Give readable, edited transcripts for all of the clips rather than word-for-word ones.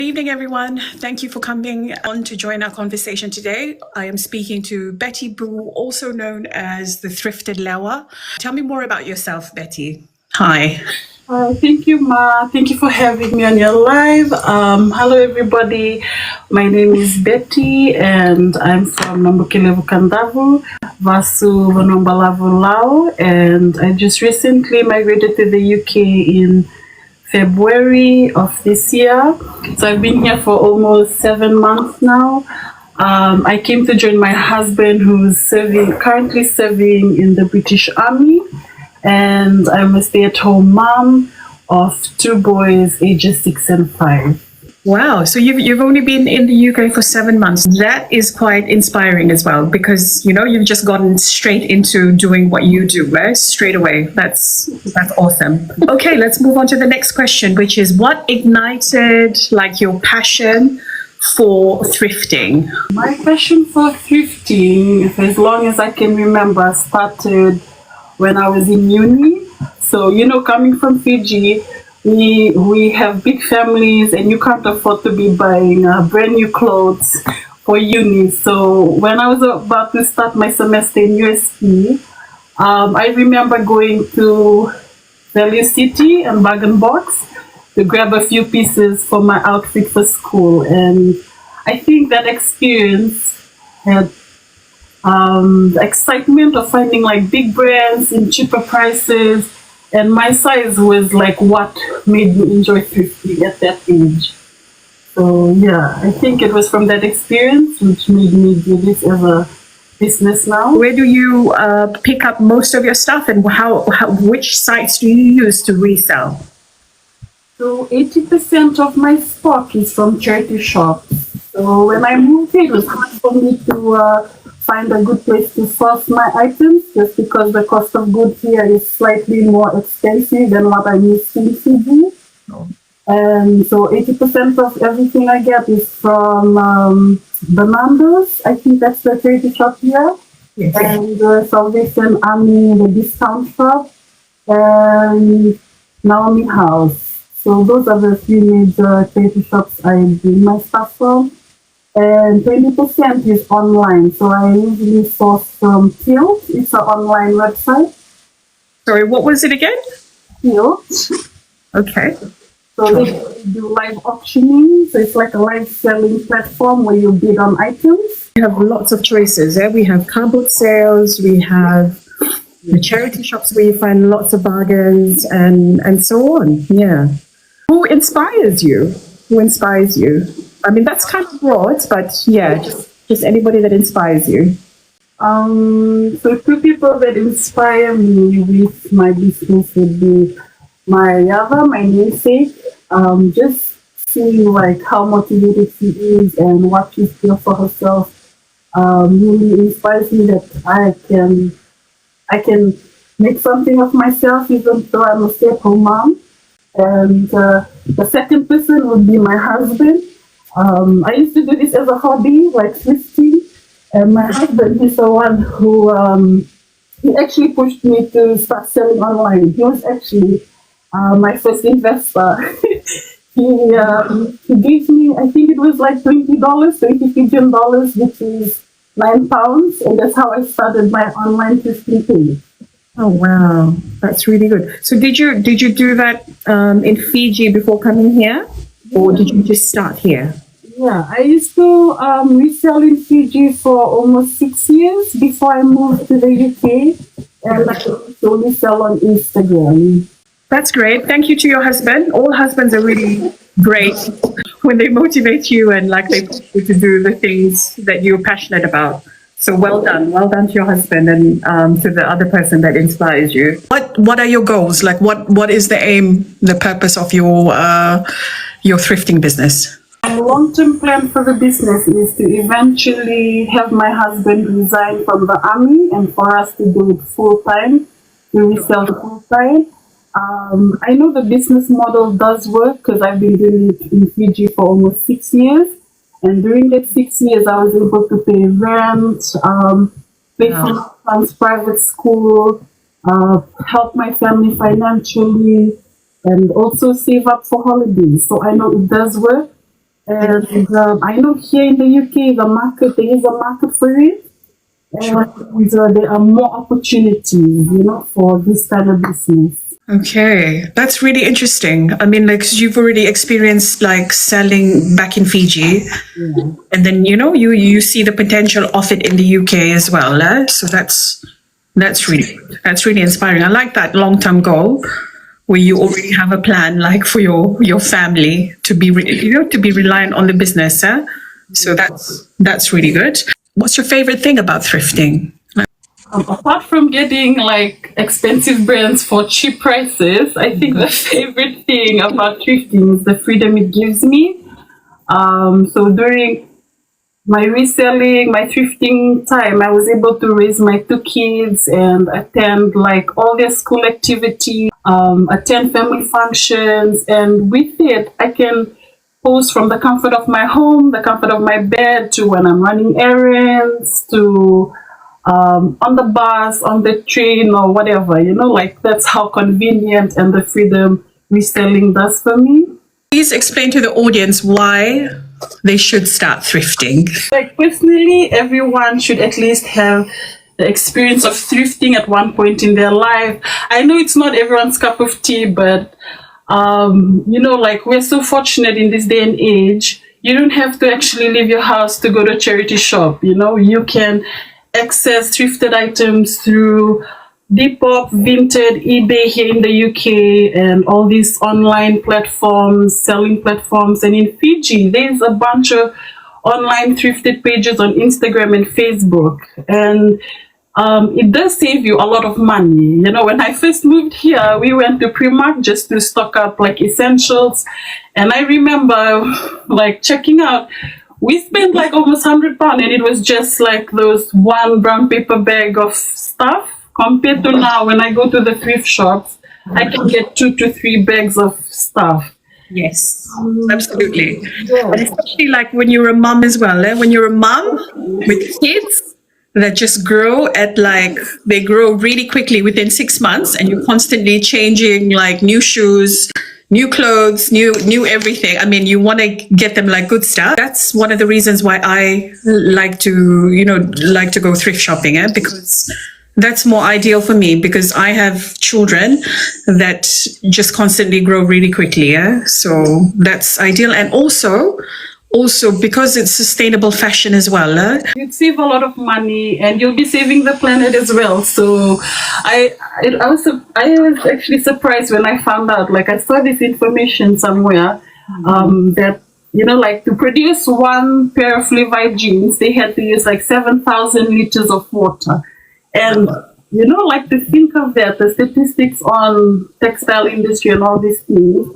Good evening, everyone. Thank you for coming on to join our conversation today. I am speaking to Betty Boo, also known as the Thrifted Lewa. Tell me more about yourself, Betty. Hi. Thank you, Ma. Thank you for having me on your live. Hello, everybody. My name is Betty, and I'm from Nambukelevu Kandavu, Vasu Vanombalavu Lao, and I just recently migrated to the UK in February of this year. So I've been here for almost 7 months now. I came to join my husband, who's currently serving in the British Army, and I'm a stay-at-home mom of 2 boys, ages 6 and 5. Wow. So you've only been in the UK for 7 months. That is quite inspiring as well, because you've just gotten straight into doing what you do, right? Straight away. That's awesome. Okay, let's move on to the next question, which is what ignited your passion for thrifting? My passion for thrifting, for as long as I can remember, started when I was in uni. So, coming from Fiji, we have big families, and you can't afford to be buying brand new clothes for uni. So when I was about to start my semester in USP, I remember going to Value City and Bag and Box to grab a few pieces for my outfit for school. And I think that experience had the excitement of finding big brands in cheaper prices, and my size was what made me enjoy thrifting at that age. So yeah, I think it was from that experience which made me do this as a business now. Where do you pick up most of your stuff, and which sites do you use to resell? So 80% of my stock is from charity shops. So when I moved here, it was hard for me to find a good place to source my items, just because the cost of goods here is slightly more expensive than what I'm used to in Fiji. Oh. And so 80% of everything I get is from Bernardo's. I think that's the charity shop here. Yes. And the Salvation Army, the discount shop, and Naomi House. So those are the 3 major charity shops I do my stuff from. And 20% is online. So I usually source from Tilt. It's an online website. Sorry, what was it again? Tilt. Okay. So they do live auctioning. So it's like a live selling platform where you bid on items. We have lots of choices. We have car boot sales. We have the charity shops where you find lots of bargains and so on. Yeah. Who inspires you? I mean, that's kind of broad, but yeah, just anybody that inspires you. So 2 people that inspire me with my business would be my Yava, my namesake. Just seeing how motivated she is and what she feels for herself really inspires me that I can make something of myself, even though I'm a stay-at-home mom. And the second person would be my husband. I used to do this as a hobby, like thrifting. And my husband, he's the one who he actually pushed me to start selling online. He was actually my first investor. He gave me, I think it was $20 Fijian dollars, which is £9, and that's how I started my online thrifting page. Oh wow, that's really good. So did you do that in Fiji before coming here, or did you just start here? Yeah, I used to resell in Fiji for almost 6 years before I moved to the UK, and I also resell on Instagram. That's great. Thank you to your husband. All husbands are really great when they motivate you and they push you to do the things that you're passionate about. So well done to your husband, and to the other person that inspires you. What are your goals? What is the aim, the purpose of your thrifting business? My long-term plan for the business is to eventually have my husband resign from the army, and for us to do it full-time, to resell full-time. I know the business model does work because I've been doing it in Fiji for almost 6 years. And during that 6 years, I was able to pay rent, pay for my son's private school, help my family financially, and also save up for holidays. So I know it does work. And I know here in the UK, there is a market for it. And there are more opportunities, for this kind of business. Okay, that's really interesting. I mean, like, 'cause you've already experienced like selling back in Fiji, and then you see the potential of it in the UK as well. So that's really inspiring. I like that long-term goal where you already have a plan, like for your family to be to be reliant on the business. So that's really good. What's your favorite thing about thrifting? Apart from getting like expensive brands for cheap prices, I think the favorite thing about thrifting is the freedom it gives me. So during my reselling, my thrifting time, I was able to raise my two kids and attend like all their school activities, attend family functions, and with it, I can post from the comfort of my home, the comfort of my bed, to when I'm running errands, to on the bus, on the train, or whatever, like that's how convenient and the freedom reselling does for me. Please explain to the audience why they should start thrifting. Like personally, everyone should at least have the experience of thrifting at one point in their life. I know it's not everyone's cup of tea, but like we're so fortunate in this day and age. You don't have to actually leave your house to go to a charity shop. You can access thrifted items through Depop, Vinted, eBay here in the UK, and all these online platforms, selling platforms. And in Fiji, there's a bunch of online thrifted pages on Instagram and Facebook. And it does save you a lot of money. When I first moved here, we went to Primark just to stock up like essentials. And I remember like checking out, we spent like almost £100, and it was just like those one brown paper bag of stuff. Compared to now, when I go to the thrift shops, I can get 2 to 3 bags of stuff. Yes, absolutely. And especially like when you're a mom as well. When you're a mom with kids that just they grow really quickly within 6 months, and you're constantly changing like new shoes, new clothes, new everything. I mean, you want to get them like good stuff. That's one of the reasons why I like to go thrift shopping, because that's more ideal for me, because I have children that just constantly grow really quickly. So that's ideal. And also because it's sustainable fashion as well. You'd save a lot of money, and you'll be saving the planet as well. So I was actually surprised when I found out, like I saw this information somewhere, that like to produce one pair of Levi jeans, they had to use like 7,000 liters of water. And like to think of that, the statistics on textile industry and all these things.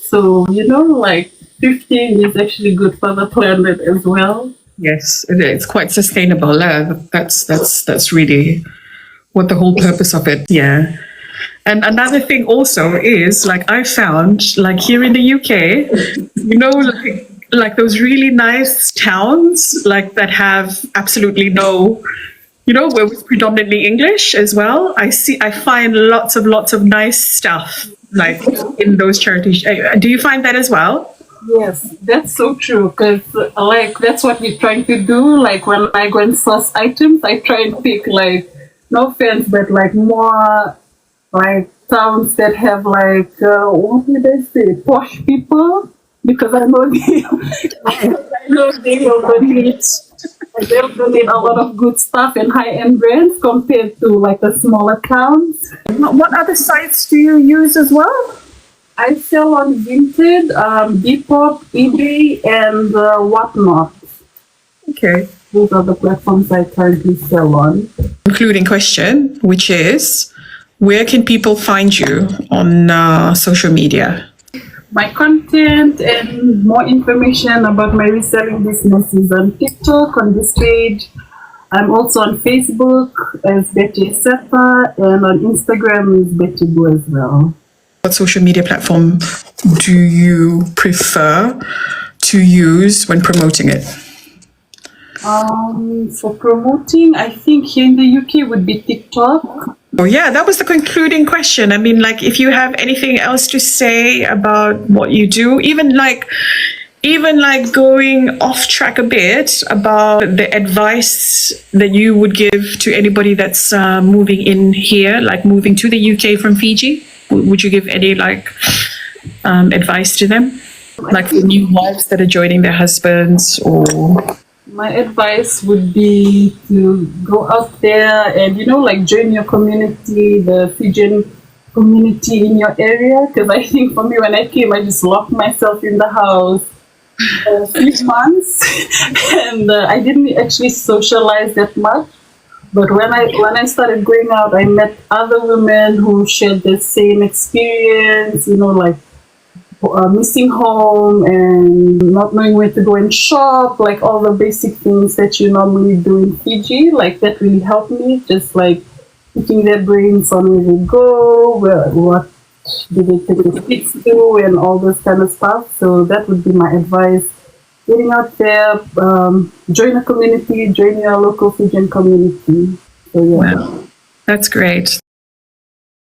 So like thrifting is actually good for the planet as well. Yes, it's quite sustainable. That's really what the whole purpose of it. Yeah. And another thing also is, like, I found, like, here in the UK, like those really nice towns, like that have absolutely no, where it's predominantly English as well. I find lots of nice stuff like in those charities. Do you find that as well? Yes, that's so true, because like that's what we're trying to do. Like when I go and source items, I try and pick, like, no offense, but like more like towns that have like what did I say, posh people, because I know they will donate a lot of good stuff and high-end brands compared to like the smaller towns. What other sites do you use as well? I sell on Vinted, Depop, eBay, and whatnot. Okay. Those are the platforms I currently sell on. Concluding question, which is, where can people find you on social media? My content and more information about my reselling business is on TikTok, on this page. I'm also on Facebook as Betty Sepa, and on Instagram is Betty Boo as well. What social media platform do you prefer to use when promoting it? For promoting, I think here in the UK would be TikTok. Oh yeah, that was the concluding question. I mean, like, if you have anything else to say about what you do, even even like going off track a bit about the advice that you would give to anybody that's moving in here, like moving to the UK from Fiji, would you give any like advice to them? Like for new wives that are joining their husbands, or my advice would be to go out there and, like join your community, the Fijian community in your area. Because I think for me, when I came, I just locked myself in the house for a few months and I didn't actually socialize that much. But when I started going out, I met other women who shared the same experience, like missing home and not knowing where to go and shop, like all the basic things that you normally do in Fiji. Like that really helped me, just like picking their brains on where they go, what do they take the kids to, and all this kind of stuff. So that would be my advice. Getting out there, join a community, join your local Fijian community. So, yeah. Wow, that's great.